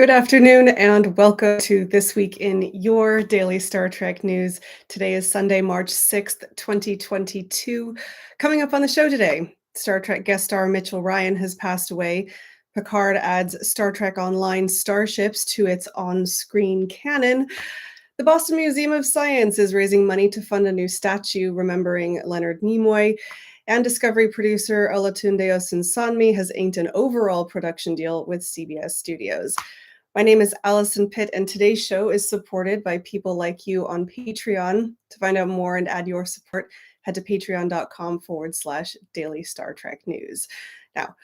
Good afternoon and welcome to This Week in Your Daily Star Trek News. Today is Sunday, March 6th, 2022. Coming up on the show today, Star Trek guest star Mitchell Ryan has passed away. Picard adds Star Trek Online starships to its on-screen canon. The Boston Museum of Science is raising money to fund a new statue remembering Leonard Nimoy. And Discovery producer Olatunde Osunsanmi has inked an overall production deal with CBS Studios. My name is Alison Pitt, and today's show is supported by people like you on Patreon. To find out more and add your support, head to patreon.com/Daily Star Trek News. Now,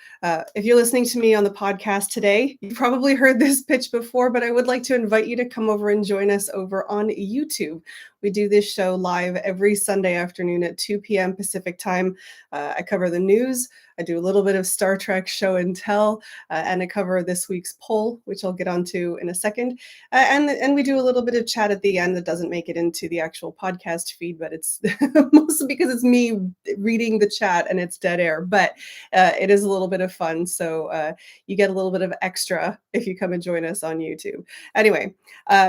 if you're listening to me on the podcast today, you've probably heard this pitch before, but I would like to invite you to come over and join us over on YouTube. We do this show live every Sunday afternoon at 2 p.m. Pacific time. I cover the news. I do a little bit of Star Trek show and tell, and I cover this week's poll, which I'll get onto in a second. And we do a little bit of chat at the end that doesn't make it into the actual podcast feed, but it's mostly because it's me reading the chat and it's dead air. But it is a little bit of fun, so you get a little bit of extra if you come and join us on YouTube. Anyway,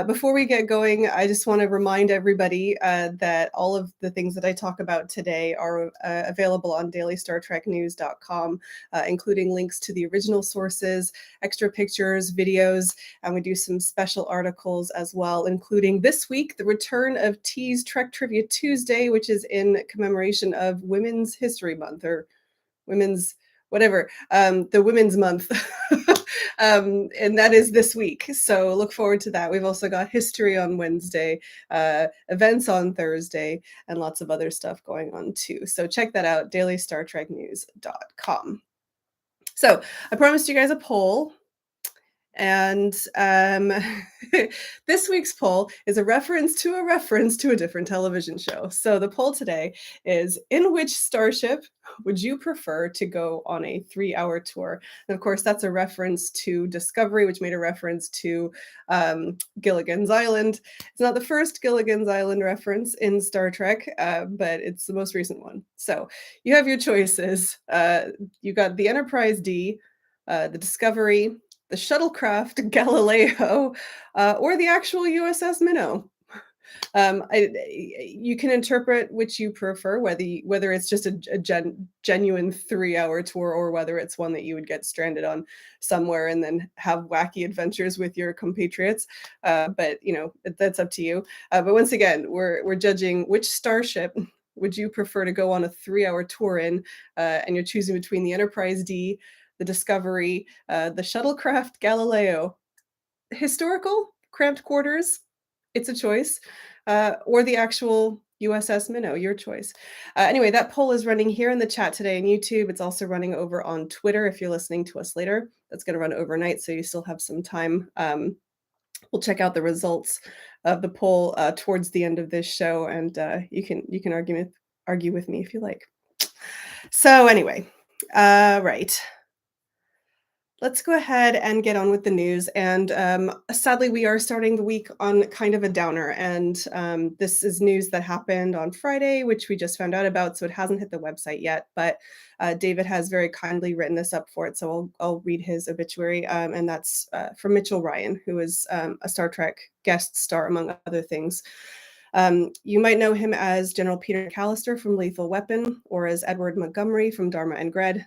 before we get going, I just want to remind everybody that all of the things that I talk about today are available on dailystartreknews.com, including links to the original sources, extra pictures, videos, and we do some special articles as well, including this week, the return of T's Trek Trivia Tuesday, which is in commemoration of Women's History Month, or Women's whatever, the Women's Month. And that is this week. So look forward to that. We've also got history on Wednesday, events on Thursday, and lots of other stuff going on too. So check that out, dailystartreknews.com. So I promised you guys a poll. And this week's poll is a reference to a different television show. So the poll today is, in which starship would you prefer to go on a 3-hour tour? And of course, that's a reference to Discovery, which made a reference to Gilligan's Island. It's not the first Gilligan's Island reference in Star Trek, but it's the most recent one. So you have your choices. You got the Enterprise D, the Discovery, the shuttlecraft Galileo, or the actual USS Minnow. You can interpret which you prefer, whether it's just a genuine 3-hour tour or whether it's one that you would get stranded on somewhere and then have wacky adventures with your compatriots. But that's up to you. But once again, we're judging which starship would you prefer to go on a 3-hour tour in, and you're choosing between the Enterprise D, the Discovery, the shuttlecraft Galileo, historical, cramped quarters, it's a choice, or the actual USS Minnow, your choice. Anyway, that poll is running here in the chat today on YouTube. It's also running over on Twitter if you're listening to us later. That's going to run overnight, so you still have some time. We'll check out the results of the poll towards the end of this show, and you can argue with me if you like. So anyway, right. Let's go ahead and get on with the news. And sadly, we are starting the week on kind of a downer. And this is news that happened on Friday, which we just found out about. So it hasn't hit the website yet. But David has very kindly written this up for it. So I'll read his obituary. And that's from Mitchell Ryan, who is a Star Trek guest star, among other things. You might know him as General Peter McAllister from Lethal Weapon, or as Edward Montgomery from Dharma and Greg.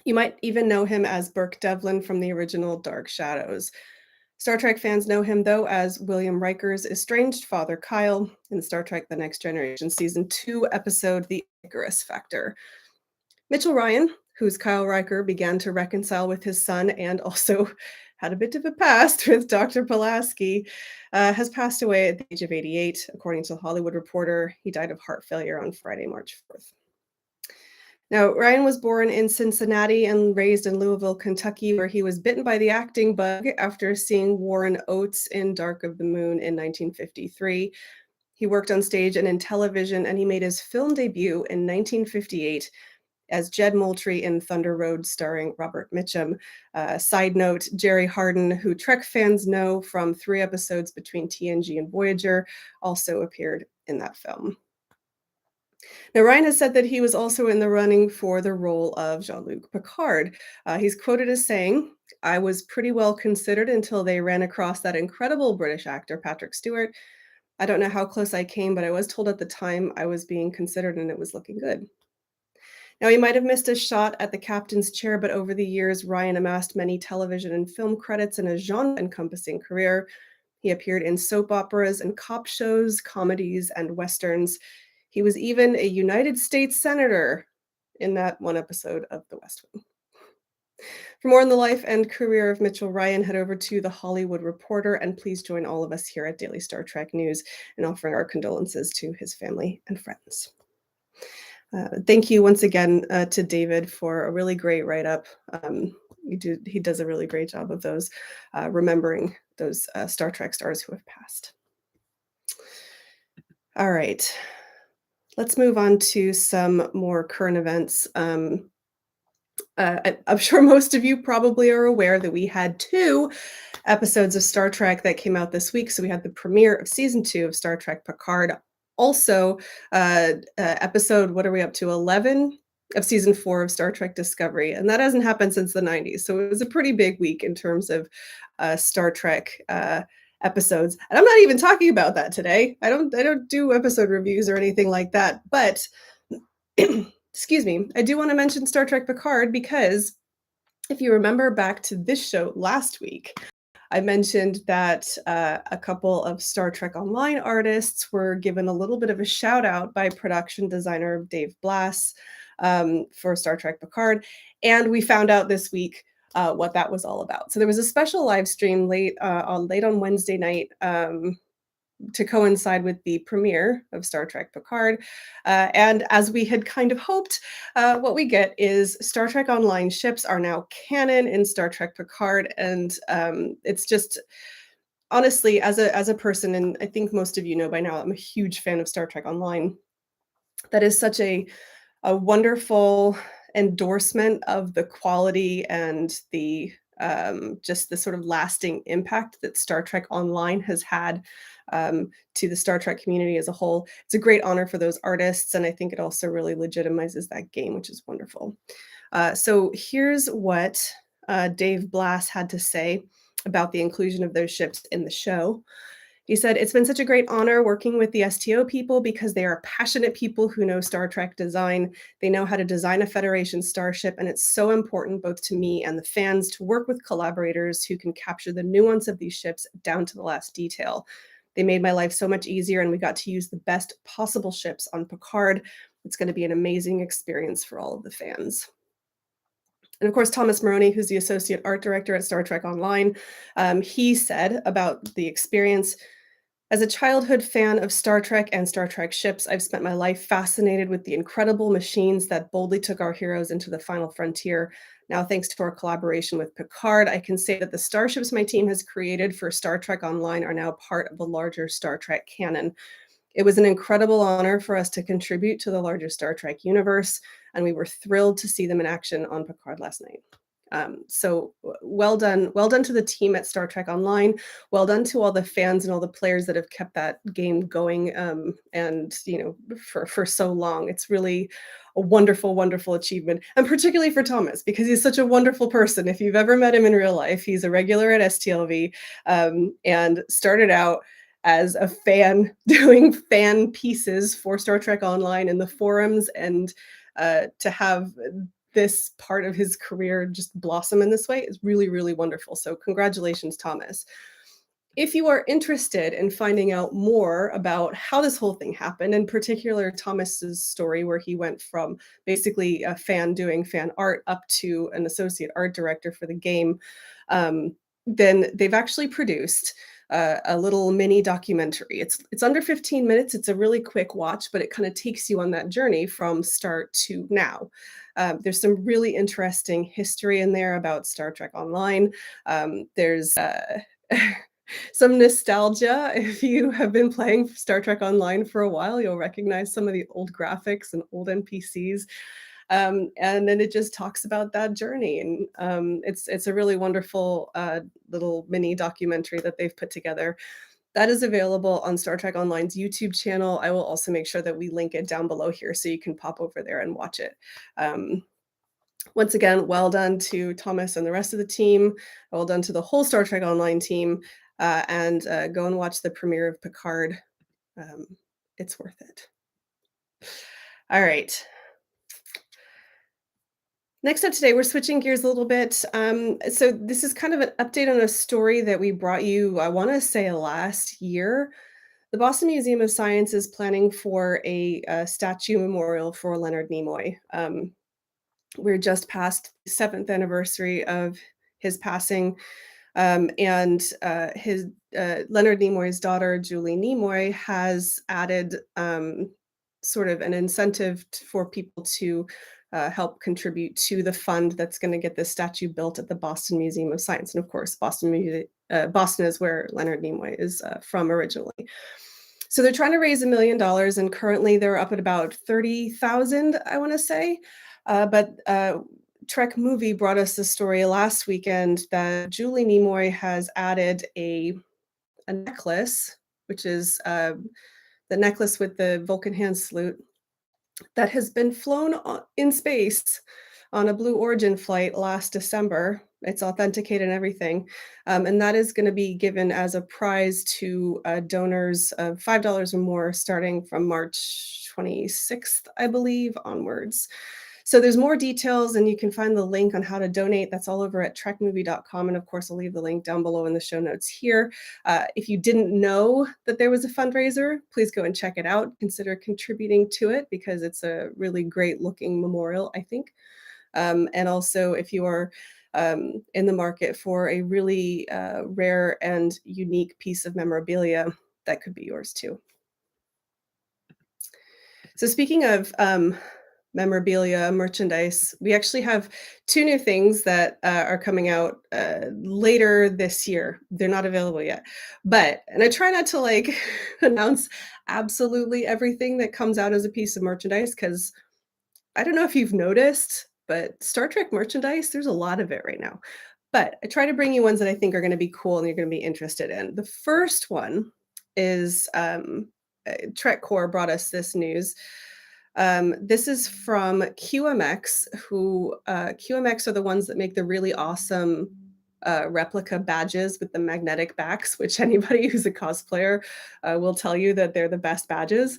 You might even know him as Burke Devlin from the original Dark Shadows. Star Trek fans know him, though, as William Riker's estranged father, Kyle, in Star Trek The Next Generation Season 2 episode, The Icarus Factor. Mitchell Ryan, whose Kyle Riker began to reconcile with his son and also had a bit of a past with Dr. Pulaski, has passed away at the age of 88, according to The Hollywood Reporter. He died of heart failure on Friday, March 4th. Now, Ryan was born in Cincinnati and raised in Louisville, Kentucky, where he was bitten by the acting bug after seeing Warren Oates in Dark of the Moon in 1953. He worked on stage and in television, and he made his film debut in 1958 as Jed Moultrie in Thunder Road, starring Robert Mitchum. Side note, Jerry Hardin, who Trek fans know from 3 episodes between TNG and Voyager, also appeared in that film. Now, Ryan has said that he was also in the running for the role of Jean-Luc Picard. He's quoted as saying, "I was pretty well considered until they ran across that incredible British actor, Patrick Stewart. I don't know how close I came, but I was told at the time I was being considered and it was looking good." Now, he might have missed a shot at the captain's chair, but over the years, Ryan amassed many television and film credits in a genre encompassing career. He appeared in soap operas and cop shows, comedies, and westerns. He was even a United States Senator in that one episode of The West Wing. For more on the life and career of Mitchell Ryan, head over to The Hollywood Reporter, and please join all of us here at Daily Star Trek News in offering our condolences to his family and friends. Thank you once again to David for a really great write-up. He does a really great job of those, remembering those Star Trek stars who have passed. All right, let's move on to some more current events. I'm sure most of you probably are aware that we had 2 episodes of Star Trek that came out this week. So we had the premiere of season 2 of Star Trek Picard. Also, episode, what are we up to? 11 of season 4 of Star Trek Discovery. And that hasn't happened since the 90s. So it was a pretty big week in terms of Star Trek episodes. And I'm not even talking about that today. I don't do episode reviews or anything like that. But excuse me, I do want to mention Star Trek Picard because if you remember back to this show last week, I mentioned that a couple of Star Trek Online artists were given a little bit of a shout out by production designer Dave Blass for Star Trek Picard. And we found out this week what that was all about. So there was a special live stream late on Wednesday night to coincide with the premiere of Star Trek Picard. And as we had kind of hoped, what we get is Star Trek Online ships are now canon in Star Trek Picard. And it's just, honestly, as a person, and I think most of you know by now, I'm a huge fan of Star Trek Online. That is such a wonderful endorsement of the quality and the just the sort of lasting impact that Star Trek Online has had to the Star Trek community as a whole. It's a great honor for those artists, and I think it also really legitimizes that game, which is wonderful. So here's what Dave Blass had to say about the inclusion of those ships in the show. He said, "It's been such a great honor working with the STO people because they are passionate people who know Star Trek design. They know how to design a Federation starship, and it's so important both to me and the fans to work with collaborators who can capture the nuance of these ships down to the last detail. They made my life so much easier, and we got to use the best possible ships on Picard. It's going to be an amazing experience for all of the fans." And of course, Thomas Maroney, who's the associate art director at Star Trek Online, he said about the experience, "As a childhood fan of Star Trek and Star Trek ships, I've spent my life fascinated with the incredible machines that boldly took our heroes into the final frontier. Now, thanks to our collaboration with Picard, I can say that the starships my team has created for Star Trek Online are now part of the larger Star Trek canon. It was an incredible honor for us to contribute to the larger Star Trek universe, and we were thrilled to see them in action on Picard last night." Well done to the team at Star Trek Online. Well done to all the fans and all the players that have kept that game going, and for so long. It's really a wonderful, wonderful achievement, and particularly for Thomas because he's such a wonderful person. If you've ever met him in real life, he's a regular at STLV, and started out as a fan doing fan pieces for Star Trek Online in the forums, and to have this part of his career just blossom in this way is really, really wonderful. So congratulations, Thomas. If you are interested in finding out more about how this whole thing happened, in particular Thomas's story, where he went from basically a fan doing fan art up to an associate art director for the game, then they've actually produced a little mini documentary. It's under 15 minutes. It's a really quick watch, but it kind of takes you on that journey from start to now. There's some really interesting history in there about Star Trek Online. There's some nostalgia. If you have been playing Star Trek Online for a while, you'll recognize some of the old graphics and old NPCs. And then it just talks about that journey. And it's a really wonderful little mini documentary that they've put together. That is available on Star Trek Online's YouTube channel. I will also make sure that we link it down below here so you can pop over there and watch it. Once again, well done to Thomas and the rest of the team. Well done to the whole Star Trek Online team. And go and watch the premiere of Picard. It's worth it. All right. Next up today, we're switching gears a little bit. So this is kind of an update on a story that we brought you, I want to say last year. The Boston Museum of Science is planning for a statue memorial for Leonard Nimoy. We're just past the 7th anniversary of his passing, and his Leonard Nimoy's daughter, Julie Nimoy, has added sort of an incentive for people to help contribute to the fund that's going to get this statue built at the Boston Museum of Science. And of course, Boston is where Leonard Nimoy is from originally. So they're trying to raise $1 million, and currently they're up at about 30,000, I want to say. But Trek Movie brought us the story last weekend that Julie Nimoy has added a necklace, which is the necklace with the Vulcan hand salute, that has been flown in space on a Blue Origin flight last December. It's authenticated and everything. And that is going to be given as a prize to donors of $5 or more starting from March 26th, I believe, onwards. So there's more details, and you can find the link on how to donate. That's all over at trekmovie.com. And of course, I'll leave the link down below in the show notes here. If you didn't know that there was a fundraiser, please go and check it out. Consider contributing to it because it's a really great looking memorial, I think. And also, if you are in the market for a really rare and unique piece of memorabilia, that could be yours too. So speaking of memorabilia, merchandise, we actually have 2 new things that are coming out later this year. They're not available yet, and I try not to like announce absolutely everything that comes out as a piece of merchandise, because I don't know if you've noticed, but Star Trek merchandise, there's a lot of it right now. But I try to bring you ones that I think are going to be cool and you're going to be interested in. The first one is Trek Core brought us this news. This is from QMx, who QMx are the ones that make the really awesome replica badges with the magnetic backs, which anybody who's a cosplayer will tell you that they're the best badges.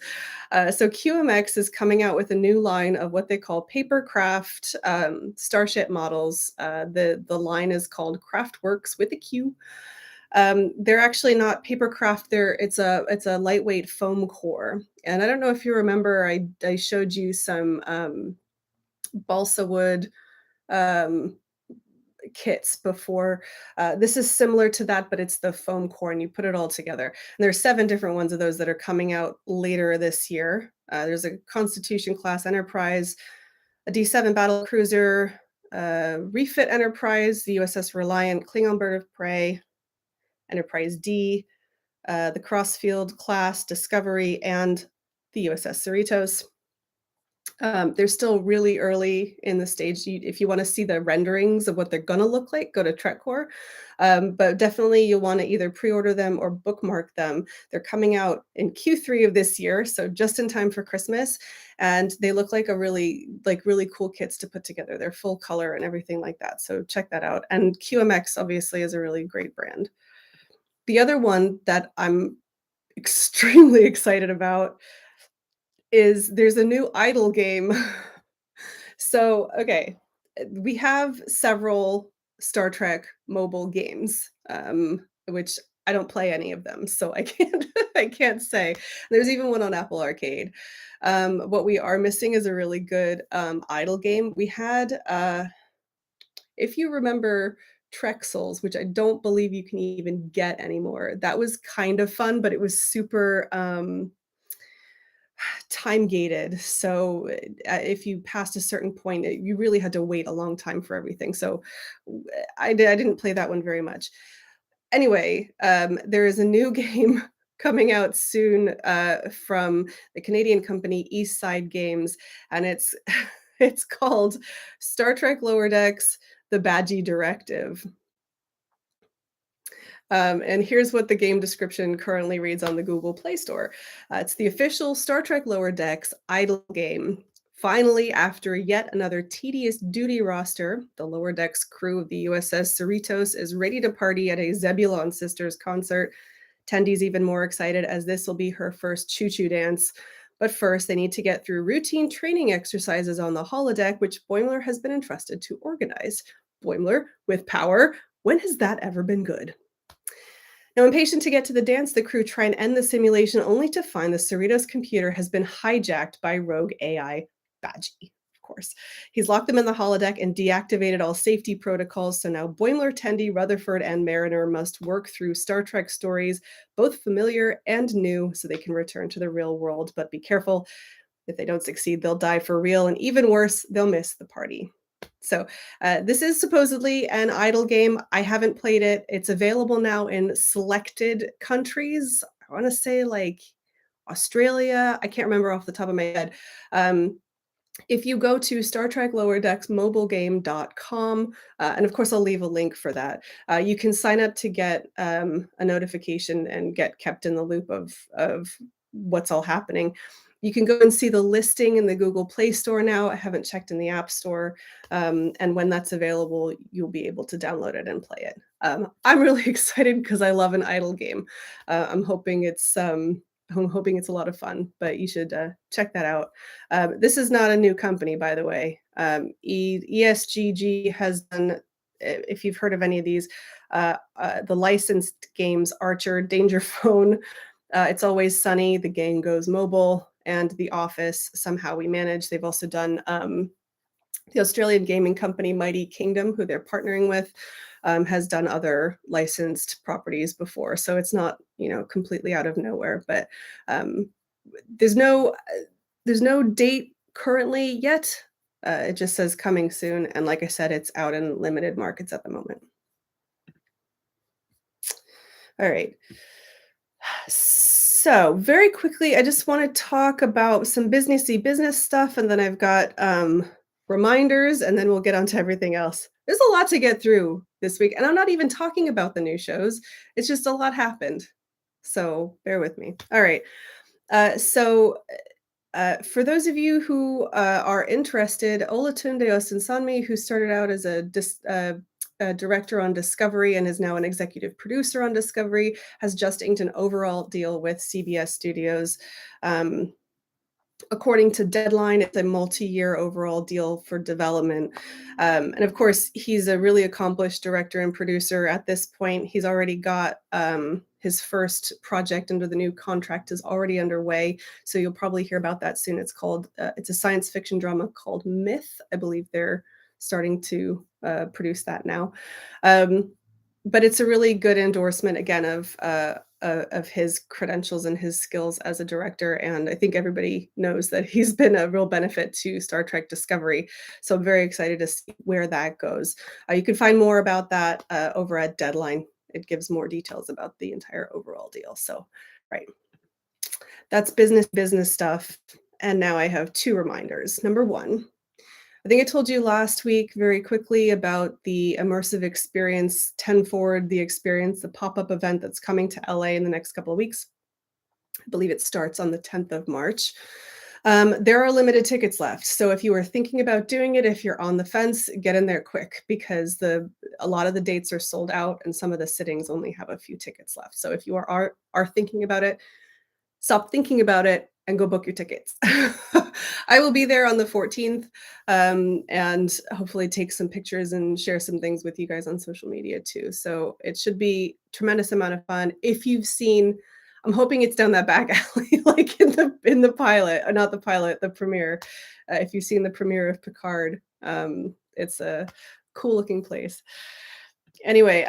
So QMx is coming out with a new line of what they call papercraft starship models. The line is called Qraftworks with a Q. They're actually not papercraft. It's a lightweight foam core. And I don't know if you remember, I showed you some balsa wood kits before. This is similar to that, but it's the foam core and you put it all together. And there's 7 different ones of those that are coming out later this year. There's a Constitution class Enterprise, a D7 battle cruiser, refit Enterprise, the USS Reliant, Klingon bird of prey, Enterprise D, the Crossfield class Discovery, and the USS Cerritos. They're still really early in the stage. If you want to see the renderings of what they're going to look like, go to TrekCore. But definitely you'll want to either pre-order them or bookmark them. They're coming out in Q3 of this year, so just in time for Christmas. And they look like really cool kits to put together. They're full color and everything like that. So check that out. And QMx obviously is a really great brand. The other one that I'm extremely excited about is there's a new idle game. So, okay, we have several Star Trek mobile games, which I don't play any of them, so I can't I can't say. There's even one on Apple Arcade. What we are missing is a really good idle game. We had, if you remember Trek Souls, which I don't believe you can even get anymore. That was kind of fun, but it was super time gated. So if you passed a certain point, you really had to wait a long time for everything. So I didn't play that one very much. Anyway, there is a new game coming out soon from the Canadian company East Side Games, and it's it's called Star Trek Lower Decks: The Badgey Directive. And here's what the game description currently reads on the Google Play Store. It's the official Star Trek Lower Decks idle game. Finally, after yet another tedious duty roster, the Lower Decks crew of the USS Cerritos is ready to party at a Zebulon Sisters concert. Tendy's even more excited as this will be her first choo-choo dance. But first, they need to get through routine training exercises on the holodeck, which Boimler has been entrusted to organize. Boimler, with power, when has that ever been good? Now, impatient to get to the dance, the crew try and end the simulation only to find the Cerritos computer has been hijacked by rogue AI Badgey. Of course. He's locked them in the holodeck and deactivated all safety protocols, so now Boimler, Tendi, Rutherford, and Mariner must work through Star Trek stories, both familiar and new, so they can return to the real world. But be careful, if they don't succeed, they'll die for real, and even worse, they'll miss the party. So this is supposedly an idle game. I haven't played it. It's available now in selected countries. I want to say like Australia. I can't remember off the top of my head. If you go to Star Trek Lower Decks mobilegame.com, and of course I'll leave a link for that, you can sign up to get a notification and get kept in the loop of what's all happening. You can go and see the listing in the Google Play Store now. I haven't checked in the App Store. And when that's available, you'll be able to download it and play it. I'm really excited because I love an idle game. I'm hoping it's a lot of fun, but you should check that out. This is not a new company, by the way. ESGG has done, if you've heard of any of these, the licensed games Archer, Danger Phone, It's Always Sunny, The Game Goes Mobile, and The Office, Somehow We Manage. They've also done the Australian gaming company Mighty Kingdom, who they're partnering with, has done other licensed properties before. So it's not, completely out of nowhere. But there's no date currently yet. It just says coming soon. And like I said, it's out in limited markets at the moment. All right. So very quickly, I just want to talk about some businessy business stuff, and then I've got reminders, and then we'll get on to everything else. There's a lot to get through this week, and I'm not even talking about the new shows. It's just a lot happened. So bear with me. All right. For those of you who are interested, Olatunde Osunsanmi, who started out as a director on Discovery and is now an executive producer on Discovery, has just inked an overall deal with CBS Studios. According to Deadline, it's a multi-year overall deal for development. And of course, he's a really accomplished director and producer at this point. He's already got his first project under the new contract is already underway. So you'll probably hear about that soon. It's a science fiction drama called Myth. I believe they're starting to produce that now. But it's a really good endorsement, again, of his credentials and his skills as a director. And I think everybody knows that he's been a real benefit to Star Trek Discovery. So I'm very excited to see where that goes. You can find more about that over at Deadline. It gives more details about the entire overall deal. So, right. That's business stuff. And now I have two reminders. Number one, I think I told you last week very quickly about the immersive experience, 10 Forward, the experience, the pop-up event that's coming to LA in the next couple of weeks. I believe it starts on the 10th of March. There are limited tickets left. So if you are thinking about doing it, if you're on the fence, get in there quick because a lot of the dates are sold out and some of the sittings only have a few tickets left. So if you are thinking about it, stop thinking about it and go book your tickets. I will be there on the 14th and hopefully take some pictures and share some things with you guys on social media too. So it should be a tremendous amount of fun. If you've seen, I'm hoping it's down that back alley, like in the pilot, not the pilot, the premiere. If you've seen the premiere of Picard, it's a cool looking place. Anyway,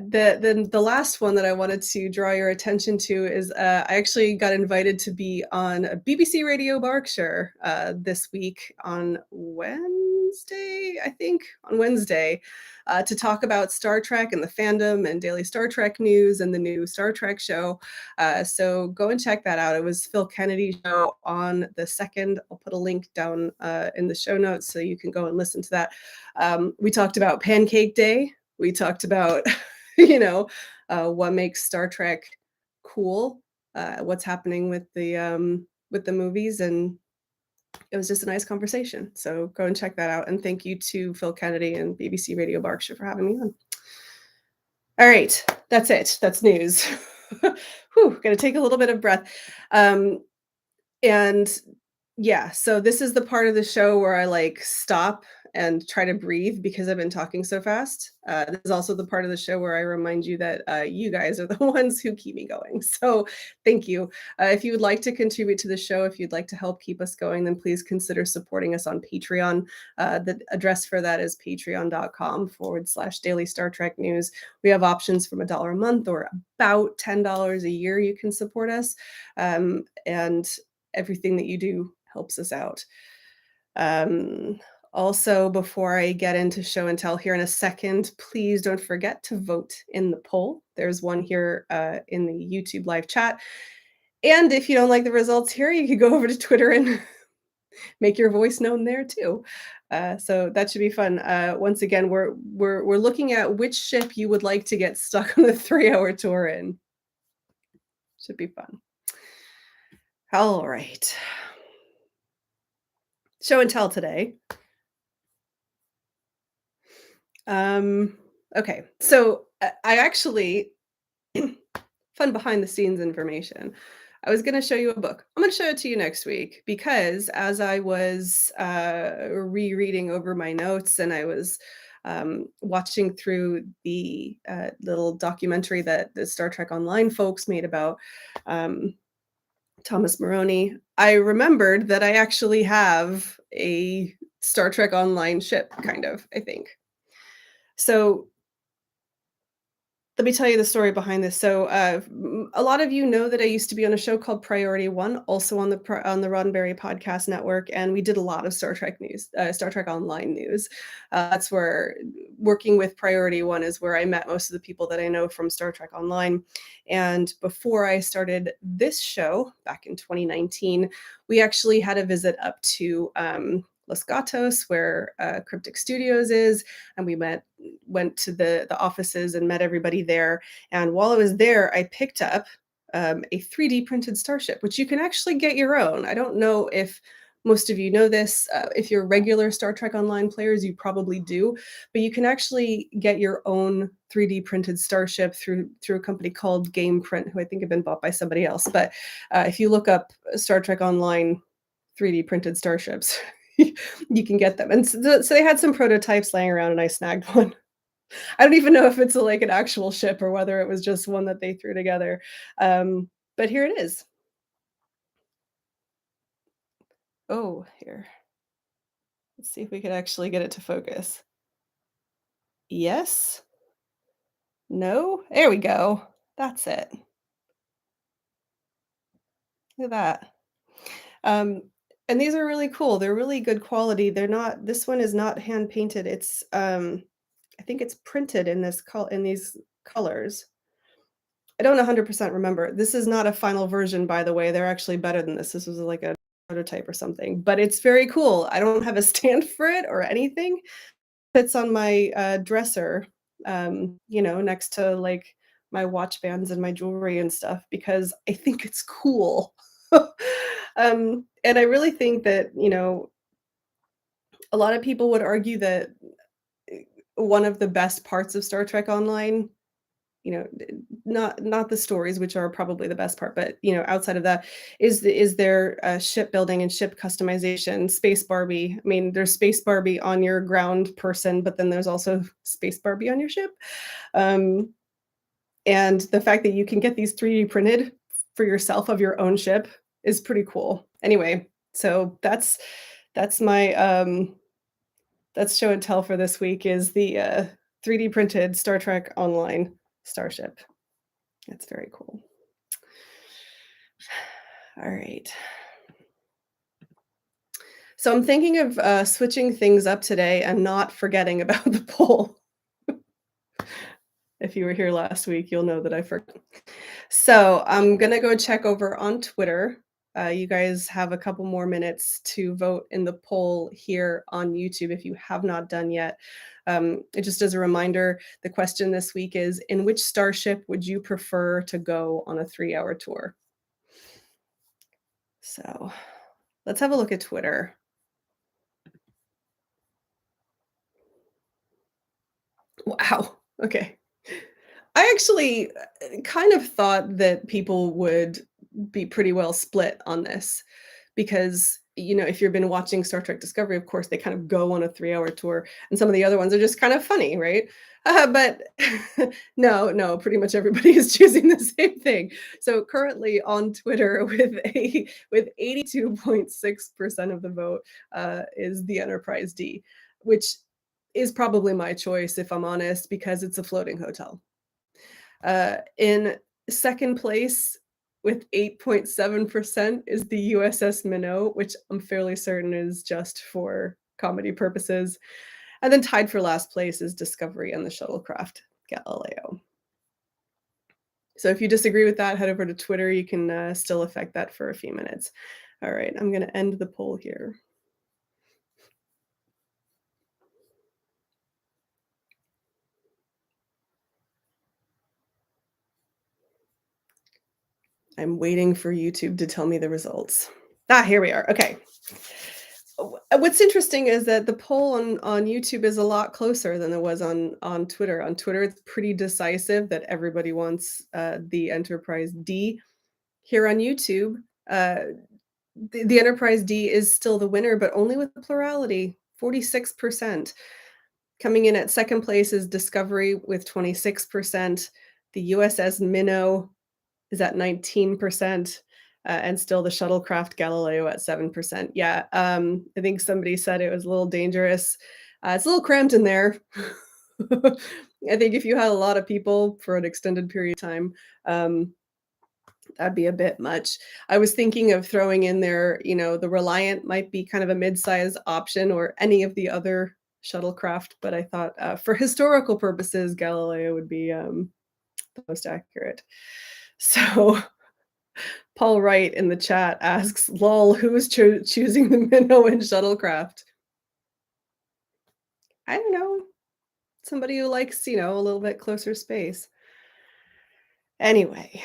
the last one that I wanted to draw your attention to is I actually got invited to be on BBC Radio Berkshire this week on Wednesday, to talk about Star Trek and the fandom and daily Star Trek news and the new Star Trek show. So go and check that out. It was Phil Kennedy's show on the 2nd. I'll put a link down in the show notes so you can go and listen to that. We talked about Pancake Day. We talked about what makes Star Trek cool, what's happening with the movies, and it was just a nice conversation. So go and check that out. And thank you to Phil Kennedy and BBC Radio Berkshire for having me on. All right, that's it. That's news. Whew, gonna take a little bit of breath. And yeah, so this is the part of the show where I like stop and try to breathe because I've been talking so fast. This is also the part of the show where I remind you that you guys are the ones who keep me going. So thank you. If you would like to contribute to the show, if you'd like to help keep us going, then please consider supporting us on Patreon. The address for that is patreon.com/daily Star Trek news. We have options from $1 a month or about $10 a year. You can support us. And everything that you do helps us out. Also, before I get into show and tell here in a second, please don't forget to vote in the poll. There's one here in the YouTube live chat. And if you don't like the results here, you can go over to Twitter and make your voice known there too. So that should be fun. Once again, we're looking at which ship you would like to get stuck on a 3-hour tour in. Should be fun. All right. Show and tell today. Okay, so I actually fun behind the scenes information. I was going to show you a book. I'm going to show it to you next week because as I was rereading over my notes and I was watching through the little documentary that the Star Trek Online folks made about Thomas Maroney, I remembered that I actually have a Star Trek Online ship, kind of, I think. So let me tell you the story behind this. So, a lot of you know that I used to be on a show called Priority One, also on the Roddenberry Podcast Network, and we did a lot of Star Trek news, Star Trek Online news. That's where working with Priority One is where I met most of the people that I know from Star Trek Online. And before I started this show back in 2019, we actually had a visit up to Los Gatos, where QMx Studios is, and we went to the offices and met everybody there. And while I was there, I picked up a 3D printed starship, which you can actually get your own. I don't know if most of you know this. If you're regular Star Trek Online players, you probably do, but you can actually get your own 3D printed starship through a company called Game Print, who I think have been bought by somebody else. But if you look up Star Trek Online 3D printed starships, you can get them. And so they had some prototypes laying around and I snagged one. I don't even know if it's like an actual ship or whether it was just one that they threw together. But here it is. Oh, here. Let's see if we could actually get it to focus. Yes. No. There we go. That's it. Look at that. And these are really cool. They're really good quality. This one is not hand painted. It's I think it's printed in these colors. I don't 100% remember. This is not a final version, by the way. They're actually better than this. This was like a prototype or something, but it's very cool. I don't have a stand for it or anything. It's on my dresser, next to like my watch bands and my jewelry and stuff because I think it's cool. And I really think that, a lot of people would argue that one of the best parts of Star Trek Online, not the stories, which are probably the best part, but outside of that, is their ship building and ship customization. Space Barbie. I mean, there's Space Barbie on your ground person, but then there's also Space Barbie on your ship. And the fact that you can get these 3D printed for yourself of your own ship is pretty cool. Anyway, so that's my that's show and tell for this week is the 3D printed Star Trek Online starship. That's very cool. All right. So I'm thinking of switching things up today and not forgetting about the poll. If you were here last week, you'll know that I forgot. So I'm going to go check over on Twitter You guys have a couple more minutes to vote in the poll here on YouTube if you have not done yet. Just as a reminder, the question this week is, in which starship would you prefer to go on a 3-hour tour? So let's have a look at Twitter. Wow. Okay. I actually kind of thought that people would be pretty well split on this because, if you've been watching Star Trek Discovery, of course, they kind of go on a 3-hour tour, and some of the other ones are just kind of funny, right? But no, no, pretty much everybody is choosing the same thing. So currently on Twitter, with 82.6% of the vote, is the Enterprise D, which is probably my choice if I'm honest, because it's a floating hotel. In second place with 8.7% is the USS Minnow, which I'm fairly certain is just for comedy purposes. And then tied for last place is Discovery and the shuttlecraft Galileo. So if you disagree with that, head over to Twitter. You can still affect that for a few minutes. All right, I'm going to end the poll here. I'm waiting for YouTube to tell me the results. Here we are. Okay. What's interesting is that the poll on YouTube is a lot closer than it was on Twitter. On Twitter, it's pretty decisive that everybody wants the Enterprise D. Here on YouTube, the Enterprise D is still the winner, but only with the plurality, 46%. Coming in at second place is Discovery with 26%. The USS Minnow is at 19%, and still the shuttlecraft Galileo at 7%. Yeah, I think somebody said it was a little dangerous. It's a little cramped in there. I think if you had a lot of people for an extended period of time, that'd be a bit much. I was thinking of throwing in there, the Reliant might be kind of a mid-size option, or any of the other shuttlecraft, but I thought for historical purposes, Galileo would be the most accurate. So Paul Wright in the chat asks, "Lol, who's choosing the Minnow and shuttlecraft?" I don't know. Somebody who likes, a little bit closer space. Anyway.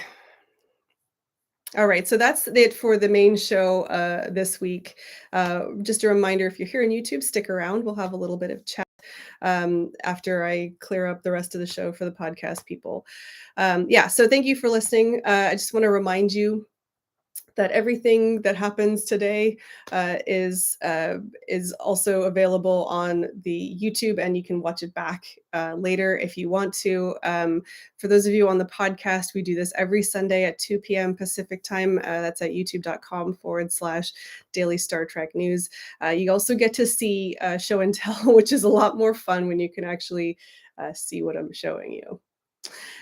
All right, so that's it for the main show this week. Just a reminder, if you're here on YouTube, stick around. We'll have a little bit of chat after I clear up the rest of the show for the podcast people. So thank you for listening. I just want to remind you that everything that happens today is also available on the YouTube, and you can watch it back later if you want to. For those of you on the podcast, we do this every Sunday at 2 p.m. Pacific time. That's at youtube.com/daily Star Trek news. You also get to see show and tell, which is a lot more fun when you can actually see what I'm showing you.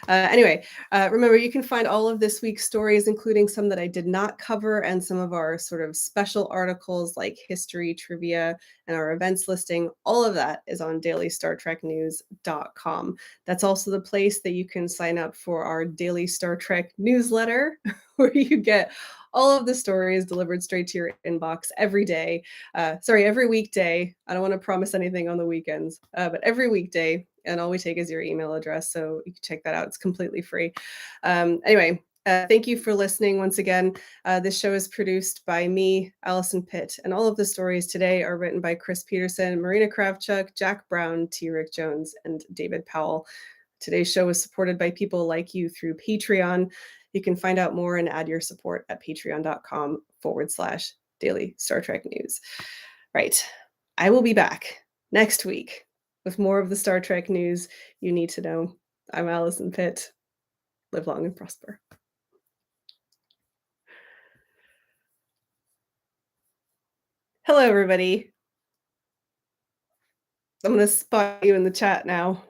Anyway, remember, you can find all of this week's stories, including some that I did not cover, and some of our sort of special articles like history, trivia, and our events listing. All of that is on dailystartreknews.com. That's also the place that you can sign up for our daily Star Trek newsletter, where you get all of the stories delivered straight to your inbox every day. Every weekday. I don't want to promise anything on the weekends, but every weekday. And all we take is your email address, so you can check that out. It's completely free. Anyway, thank you for listening once again. This show is produced by me, Alison Pitt, and all of the stories today are written by Chris Peterson, Marina Kravchuk, Jack Brown, T. Rick Jones, and David Powell. Today's show is supported by people like you through Patreon. You can find out more and add your support at patreon.com/daily Star Trek news. Right. I will be back next week with more of the Star Trek news you need to know. I'm Alison Pitt. Live long and prosper. Hello, everybody. I'm going to spot you in the chat now.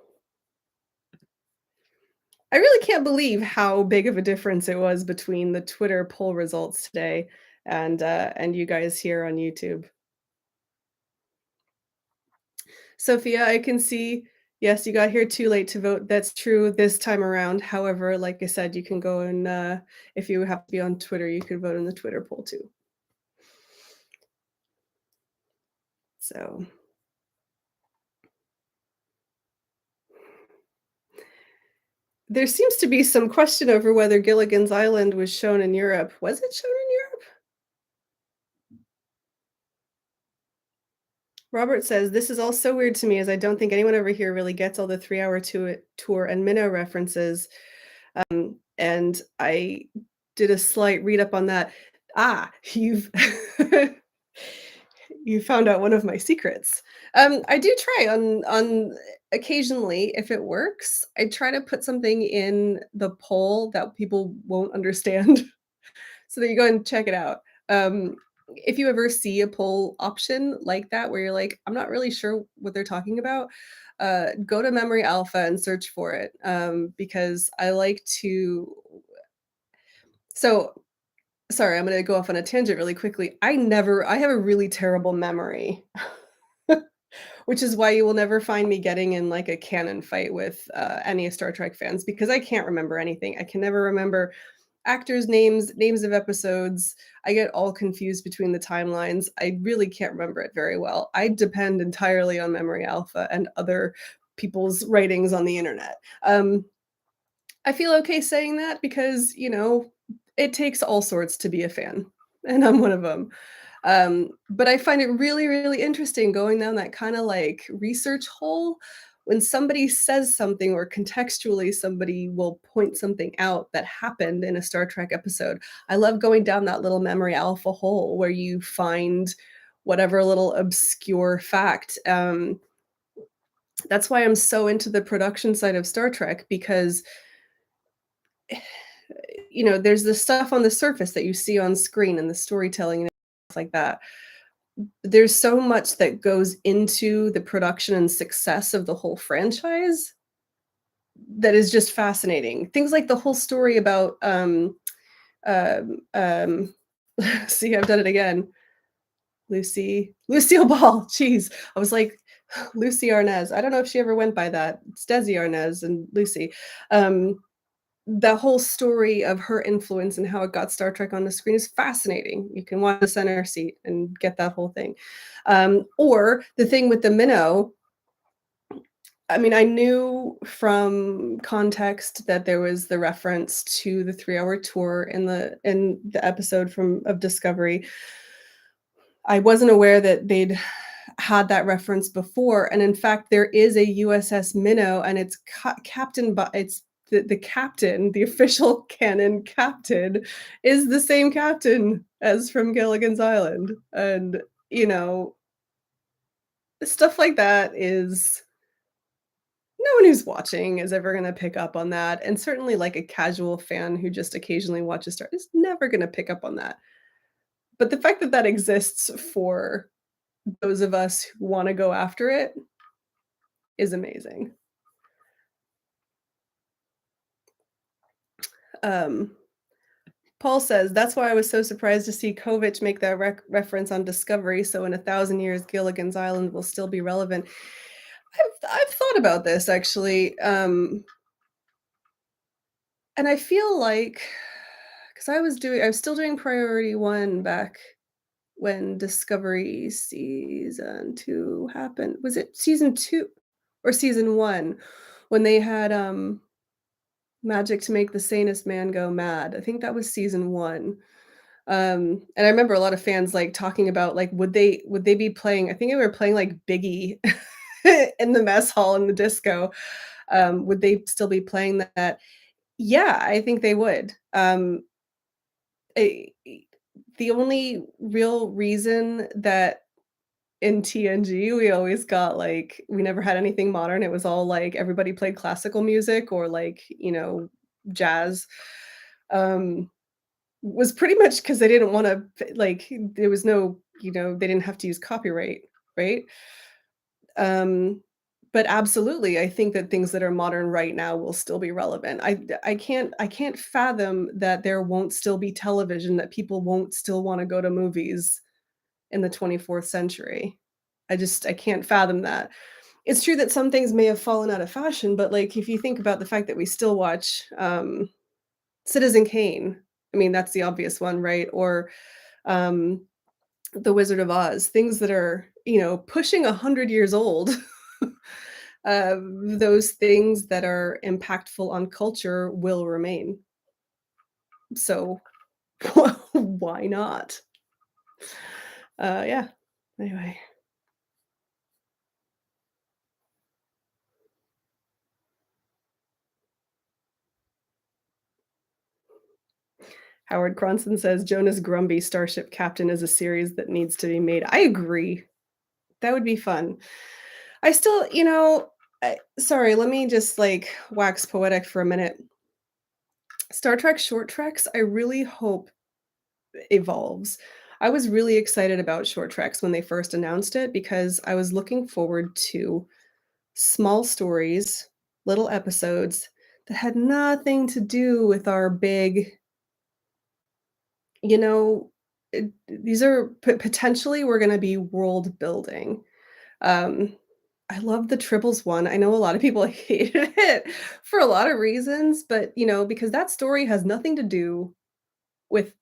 I really can't believe how big of a difference it was between the Twitter poll results today and you guys here on YouTube. Sophia, I can see Yes, you got here too late to vote. That's true this time around. However, like I said, you can go and if you have to be on Twitter, you could vote in the Twitter poll too. So there seems to be some question over whether Gilligan's Island was shown in Europe. Was it shown in Europe? Robert says, "This is all so weird to me as I don't think anyone over here really gets all the 3-hour tour and minnow references." And I did a slight read up on that. You've you found out one of my secrets. I do try on occasionally if it works. I try to put something in the poll that people won't understand so that you go and check it out. If you ever see a poll option like that where you're like, I'm not really sure what they're talking about, go to Memory Alpha and search for it because I like to. So, sorry, I'm going to go off on a tangent really quickly. I have a really terrible memory, which is why you will never find me getting in like a canon fight with any Star Trek fans because I can't remember anything. I can never remember actors' names, names of episodes. I get all confused between the timelines. I really can't remember it very well. I depend entirely on Memory Alpha and other people's writings on the internet. I feel okay saying that because, it takes all sorts to be a fan, and I'm one of them. But I find it really, really interesting going down that kind of like research hole when somebody says something or contextually somebody will point something out that happened in a Star Trek episode. I love going down that little memory alpha hole where you find whatever little obscure fact. That's why I'm so into the production side of Star Trek because there's the stuff on the surface that you see on screen and the storytelling and stuff like that. There's so much that goes into the production and success of the whole franchise that is just fascinating. Things like the whole story about, um see, I've done it again. Lucille Ball, jeez. I was like, Lucy Arnaz. I don't know if she ever went by that. It's Desi Arnaz and Lucy. Um, the whole story of her influence and how it got Star Trek on the screen is fascinating. You can watch the center seat and get that whole thing. Or the thing with the minnow, I mean, I knew from context that there was the reference to the 3-hour tour in the episode from of Discovery. I wasn't aware that they'd had that reference before, and in fact, there is a USS Minnow, and it's captained by it's the captain, the official canon captain, is the same captain as from Gilligan's Island, and you know stuff like that is no one who's watching is ever gonna pick up on that, and certainly, like, a casual fan who just occasionally watches Star is never gonna pick up on that. But the fact that that exists for those of us who wanna go after it is amazing. Um, Paul says, "That's why I was so surprised to see Kovich make that reference on Discovery, so in 1,000 years, Gilligan's Island will still be relevant." I've thought about this actually, and I feel like, because I was still doing Priority 1 back when Discovery season 2 happened. Was it season 2 or season 1 when they had, Magic to Make the Sanest Man Go Mad? I think that was season 1. And I remember a lot of fans, like, talking about, like, would they be playing I think they were playing, like, Biggie in the mess hall in the disco. Would they still be playing that? Yeah, I think they would. I the only real reason that in TNG we always got, like we never had anything modern, it was all, like, everybody played classical music or, like, jazz, um, was pretty much because they didn't wanna like, there was no they didn't have to use copyright, right? Um, but absolutely, I think that things that are modern right now will still be relevant. I can't fathom that there won't still be television, that people won't still wanna go to movies in the 24th century. I can't fathom that. It's true that some things may have fallen out of fashion, but, like, if you think about the fact that we still watch, Citizen Kane, I mean, that's the obvious one, right? Or, um, The Wizard of Oz, things that are, pushing 100 years old. Those things that are impactful on culture will remain. So, why not? Yeah. Anyway. Howard Cronson says Jonas Grumpy Starship Captain is a series that needs to be made. I agree. That would be fun. I still, sorry, let me just like wax poetic for a minute. Star Trek short treks, I really hope evolves. I was really excited about short treks when they first announced it because I was looking forward to small stories, little episodes that had nothing to do with our big, you know, these are potentially we're going to be world building. Um, I love the Tribbles one. I know a lot of people hated it for a lot of reasons, but because that story has nothing to do with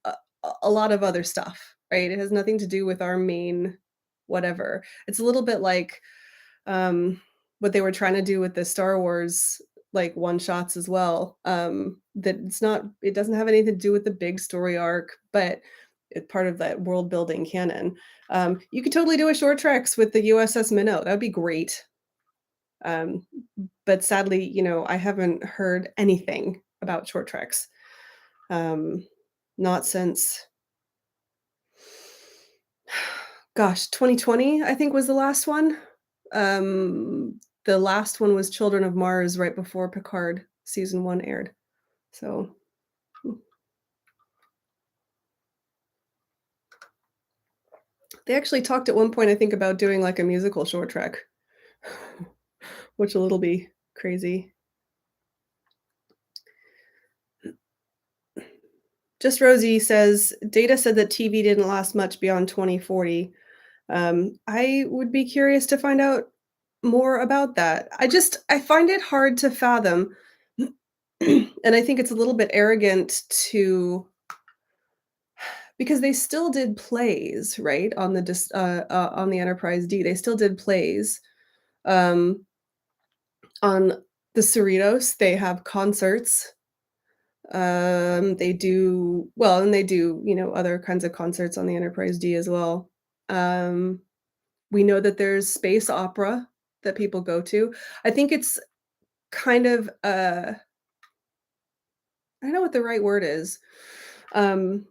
a lot of other stuff, right? It has nothing to do with our main whatever. It's a little bit like what they were trying to do with the Star Wars like one shots as well. That it doesn't have anything to do with the big story arc, but it's part of that world building canon. You could totally do a short treks with the USS Minnow. That would be great. Um, but sadly, I haven't heard anything about short treks. Not since, gosh, 2020, I think was the last one. The last one was Children of Mars right before Picard season 1 aired. So, hmm. They actually talked at one point, I think, about doing like a musical short trek, which will be crazy. Just Rosie says, Data said that TV didn't last much beyond 2040. I would be curious to find out more about that. I find it hard to fathom, and I think it's a little bit arrogant to because they still did plays, right, on the Enterprise D. They still did plays. Um, on the Cerritos, they have concerts. They do well, and they do, other kinds of concerts on the Enterprise D as well. Um, we know that there's space opera that people go to. I think it's kind of, I don't know what the right word is. Um,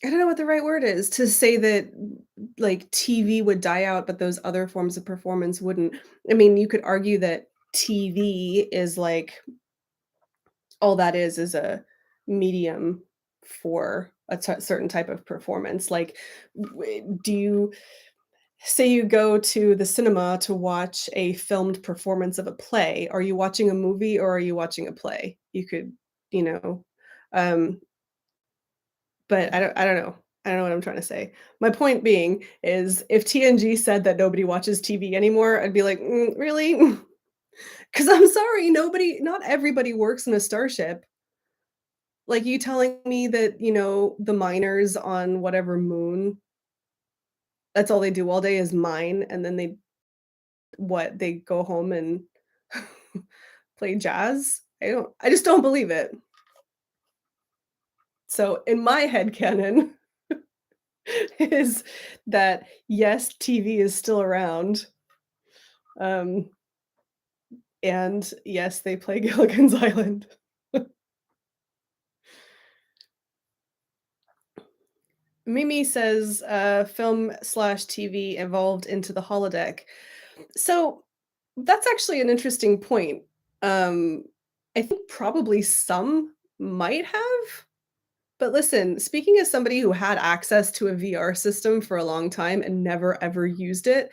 I don't know what the right word is to say that like TV would die out, but those other forms of performance wouldn't. I mean, you could argue that TV is like all that is a medium for a certain type of performance. Like, do you say you go to the cinema to watch a filmed performance of a play? Are you watching a movie or are you watching a play? You could, you know, um, but I don't know. I don't know what I'm trying to say. My point being is if TNG said that nobody watches TV anymore, I'd be like, really? Because I'm sorry, not everybody works in a starship. Like, you telling me that, the miners on whatever moon, that's all they do all day is mine, and then they go home and play jazz? I just don't believe it. So, in my head canon is that, yes, TV is still around, um, and yes, they play Gilligan's Island. Mimi says, film/TV evolved into the holodeck. So, that's actually an interesting point. Um, I think probably some might have, but listen, speaking as somebody who had access to a VR system for a long time and never ever used it,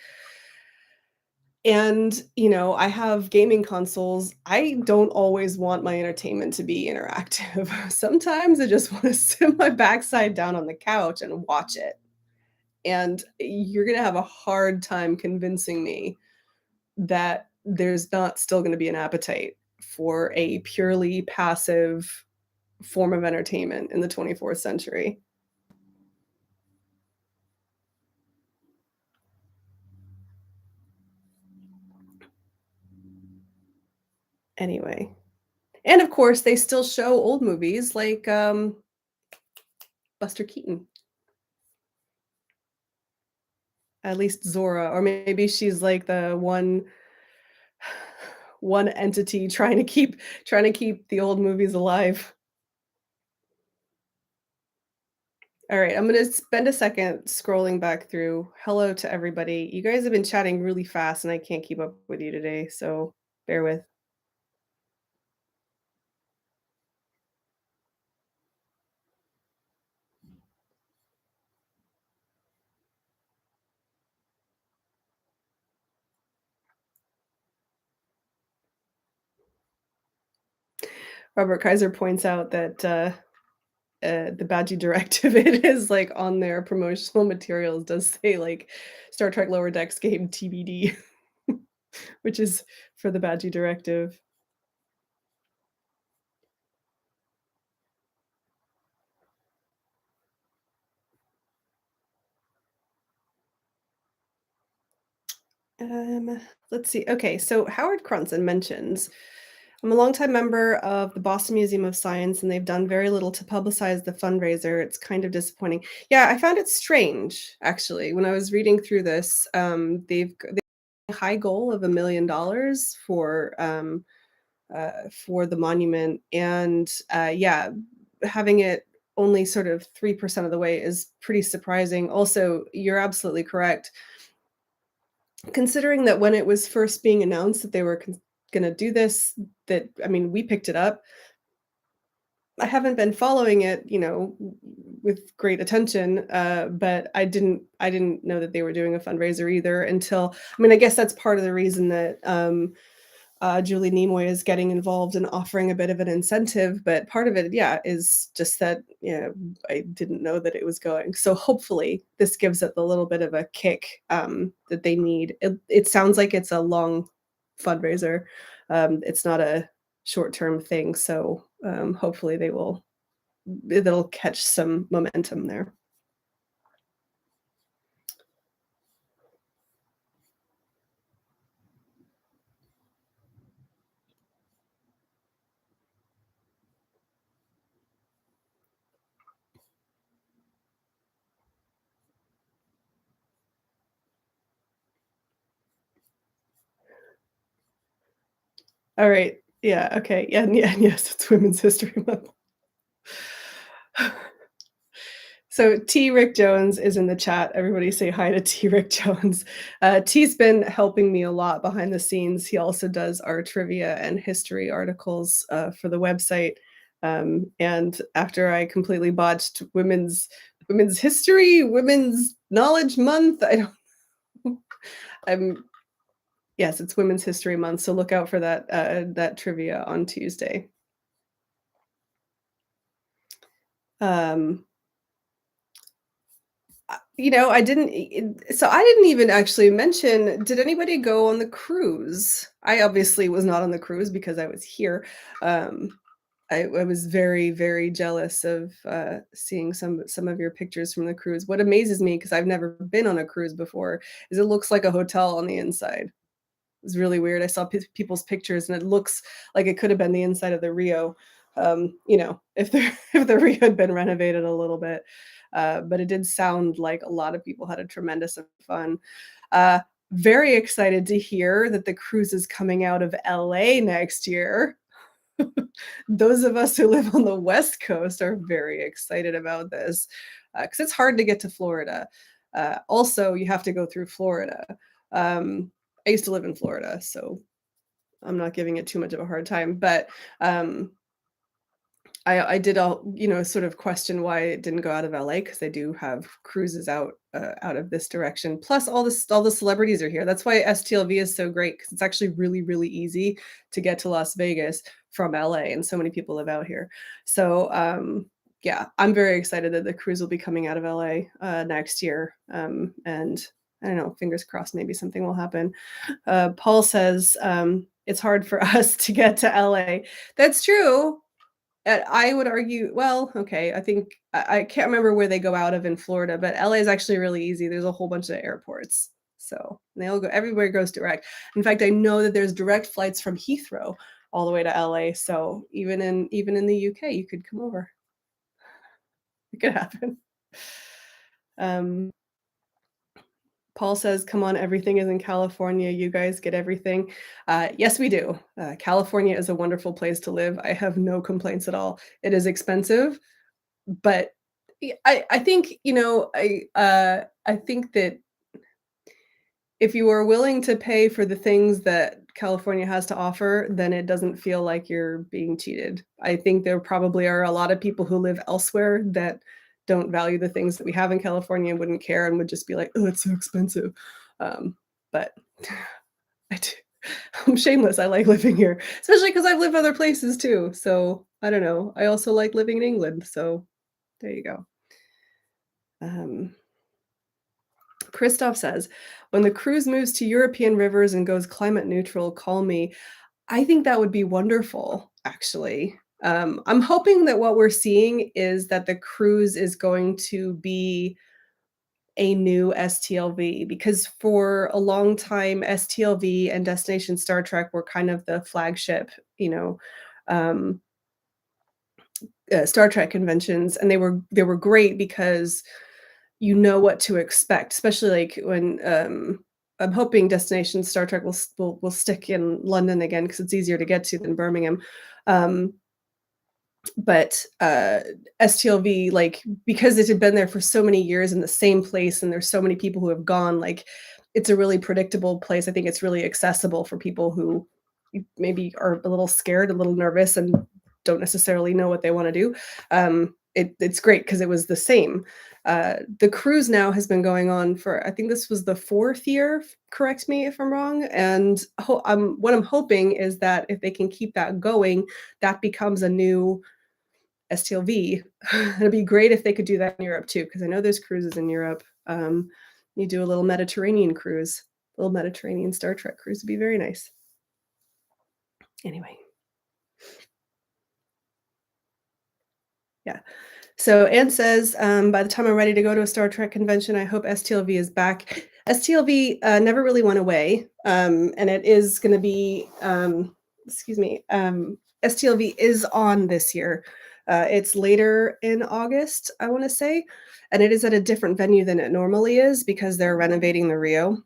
and, I have gaming consoles, I don't always want my entertainment to be interactive. Sometimes I just wanna sit my backside down on the couch and watch it. And you're gonna have a hard time convincing me that there's not still gonna be an appetite for a purely passive form of entertainment in the 24th century. Anyway. And of course, they still show old movies like, Buster Keaton, at least Zora, or maybe she's like the one entity trying to keep the old movies alive. Alright, I'm gonna spend a second scrolling back through. Hello to everybody. You guys have been chatting really fast, and I can't keep up with you today, so bear with. Robert Kaiser points out that, the Badgey Directive, it is, like, on their promotional materials does say, like, Star Trek Lower Decks game TBD, which is for the Badgey Directive. Um, let's see. Okay, so Howard Crunson mentions, I'm a longtime member of the Boston Museum of Science, and they've done very little to publicize the fundraiser. It's kind of disappointing. Yeah, I found it strange, actually, when I was reading through this. They have a high goal of $1 million for the monument, and yeah, having it only sort of 3% of the way is pretty surprising. Also, you're absolutely correct. Considering that when it was first being announced that they were gonna do this, that I mean, we picked it up. I haven't been following it, with great attention, but I didn't know that they were doing a fundraiser either until I mean, I guess that's part of the reason that, Julie Nimoy is getting involved and offering a bit of an incentive, but part of it, yeah, is just that, I didn't know that it was going. So hopefully this gives it a little bit of a kick that they need. It sounds like it's a long fundraiser. It's not a short-term thing. So hopefully it'll catch some momentum there. All right. Yeah. Okay. Yeah. Yeah. Yes. It's Women's History Month. So T. Rick Jones is in the chat. Everybody say hi to T. Rick Jones. T's been helping me a lot behind the scenes. He also does our trivia and history articles for the website. And after I completely botched women's history, Women's Knowledge Month, I don't. I'm yes, it's Women's History Month, so look out for that trivia on Tuesday. Um, I didn't so I didn't even actually mention, did anybody go on the cruise? I obviously was not on the cruise because I was here. Um, I was very, very jealous of, seeing some of your pictures from the cruise. What amazes me, because 'cause I've never been on a cruise before, is it looks like a hotel on the inside. It's really weird. I saw people's pictures, and it looks like it could have been the inside of the Rio, if the if the Rio had been renovated a little bit. But it did sound like a lot of people had a tremendous of fun. Uh, Very excited to hear that the cruise is coming out of LA next year. Those of us who live on the West Coast are very excited about this, because it's hard to get to Florida. Also, you have to go through Florida. Um, I used to live in Florida, so I'm not giving it too much of a hard time, but, I did all sort of question why it didn't go out of LA, because they do have cruises out of this direction. Plus all the celebrities are here. That's why STLV is so great, because it's actually really, really easy to get to Las Vegas from LA, and so many people live out here. So, yeah, I'm very excited that the cruise will be coming out of LA next year. And I don't know, fingers crossed, maybe something will happen. Paul says it's hard for us to get to LA. That's true. I would argue, well, okay, I think I can't remember where they go out of in Florida, but LA is actually really easy. There's a whole bunch of airports. So they all go, everywhere goes direct. In fact, I know that there's direct flights from Heathrow all the way to LA. So even in the UK, you could come over. It could happen. Um, Paul says, "Come on, everything is in California. You guys get everything." Yes, we do. California is a wonderful place to live. I have no complaints at all. It is expensive, but I think, I think that if you are willing to pay for the things that California has to offer, then it doesn't feel like you're being cheated. I think there probably are a lot of people who live elsewhere that don't value the things that we have in California and wouldn't care and would just be like, "Oh, it's so expensive." But I do. I'm shameless. I like living here, especially because I've lived other places too. So I don't know. I also like living in England. So there you go. Um, Christoph says, "When the cruise moves to European rivers and goes climate neutral, call me." I think that would be wonderful, actually. I'm hoping that what we're seeing is that the cruise is going to be a new STLV, because for a long time, STLV and Destination Star Trek were kind of the flagship, um, Star Trek conventions, and they were great because you know what to expect, especially like when I'm hoping Destination Star Trek will stick in London again because it's easier to get to than Birmingham. Um, but STLV, like because it had been there for so many years in the same place, and there's so many people who have gone, like it's a really predictable place. I think it's really accessible for people who maybe are a little scared, a little nervous, and don't necessarily know what they want to do. It's great because it was the same. The cruise now has been going on for, I think this was the fourth year. Correct me if I'm wrong. And what I'm hoping is that if they can keep that going, that becomes a new STLV. It'd be great if they could do that in Europe too, because I know there's cruises in Europe. You do a little Mediterranean cruise, a little Mediterranean Star Trek cruise would be very nice. Anyway. Yeah. So Anne says, by the time I'm ready to go to a Star Trek convention, I hope STLV is back. STLV never really went away, and it is going to be, excuse me, STLV is on this year. It's later in August, I want to say, and it is at a different venue than it normally is because they're renovating the Rio.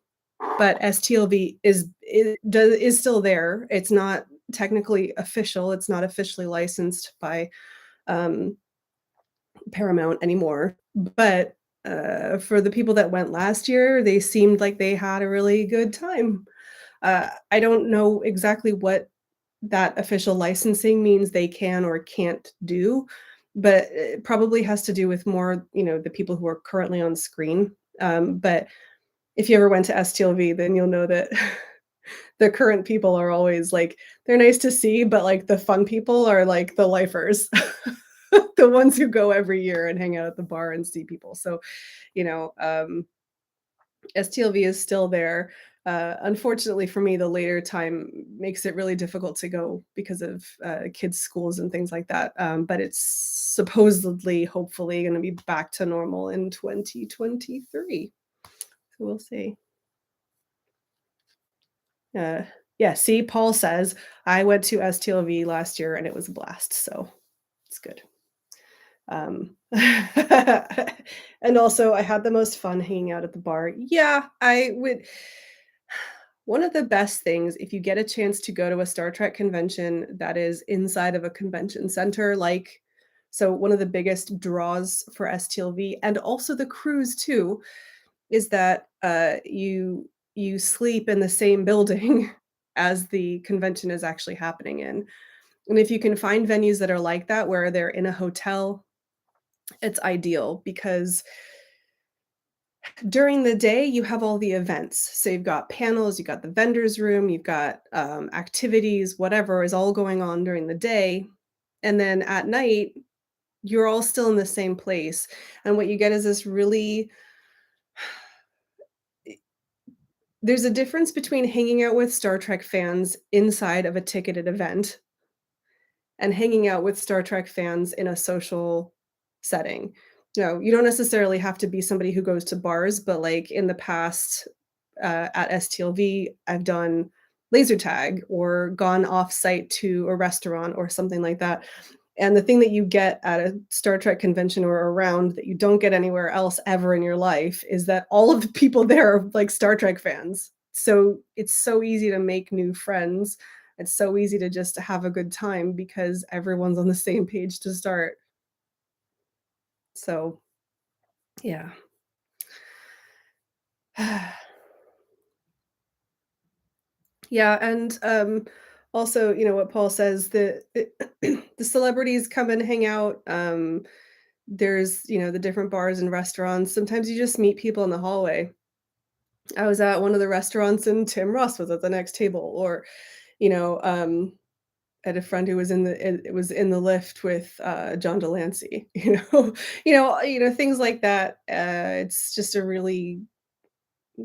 But STLV is still there. It's not technically official. It's not officially licensed by um, Paramount anymore, but, for the people that went last year, they seemed like they had a really good time. I don't know exactly what that official licensing means they can or can't do, but it probably has to do with more, the people who are currently on screen. But if you ever went to STLV, then you'll know that the current people are always like they're nice to see, but, like, the fun people are, like, the lifers. The ones who go every year and hang out at the bar and see people. So, you know, um, STLV is still there. Unfortunately for me, the later time makes it really difficult to go because of kids' schools and things like that. But it's supposedly, hopefully, going to be back to normal in 2023. So we'll see. Uh, yeah, see, Paul says I went to STLV last year and it was a blast. So it's good. And also I had the most fun hanging out at the bar. Yeah, I would. One of the best things, if you get a chance to go to a Star Trek convention that is inside of a convention center, like, so one of the biggest draws for STLV and also the cruise too, is that you sleep in the same building as the convention is actually happening in. And if you can find venues that are like that, where they're in a hotel, it's ideal because during the day you have all the events. So you've got panels, you've got the vendors room, you've got activities, whatever is all going on during the day. And then at night, you're all still in the same place, and what you get is this really there's a difference between hanging out with Star Trek fans inside of a ticketed event and hanging out with Star Trek fans in a social setting. You don't necessarily have to be somebody who goes to bars, but, like, in the past, at STLV, I've done laser tag or gone off-site to a restaurant or something like that, and the thing that you get at a Star Trek convention or around that you don't get anywhere else ever in your life is that all of the people there are, like, Star Trek fans. So, it's so easy to make new friends. It's so easy to just have a good time because everyone's on the same page to start. So, yeah. Yeah, and, also, what Paul says, the celebrities come and hang out, there's, the different bars and restaurants. Sometimes you just meet people in the hallway. I was at one of the restaurants and Tim Russ was at the next table, or, you know, um, I had a friend who was in the lift with, John Delancey, things like that. It's just a really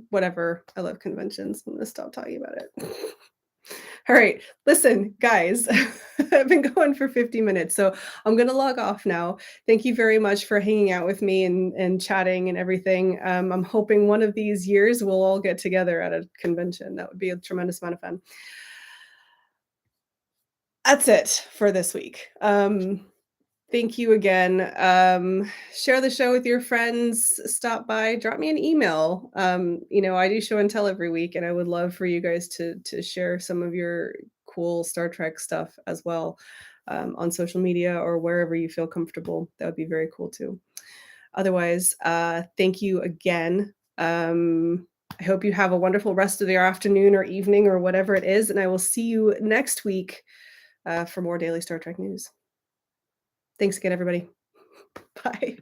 whatever. I love conventions. I'm gonna stop talking about it. All right, listen, guys, I've been going for 50 minutes, so I'm gonna log off now. Thank you very much for hanging out with me and chatting and everything. I'm hoping one of these years we'll all get together at a convention. That would be a tremendous amount of fun. That's it for this week. Thank you again. Share the show with your friends. Stop by, drop me an email. I do show and tell every week, and I would love for you guys to share some of your cool Star Trek stuff as well on social media or wherever you feel comfortable. That would be very cool too. Otherwise, thank you again. I hope you have a wonderful rest of your afternoon or evening or whatever it is, and I will see you next week for more daily Star Trek news. Thanks again, everybody. Bye.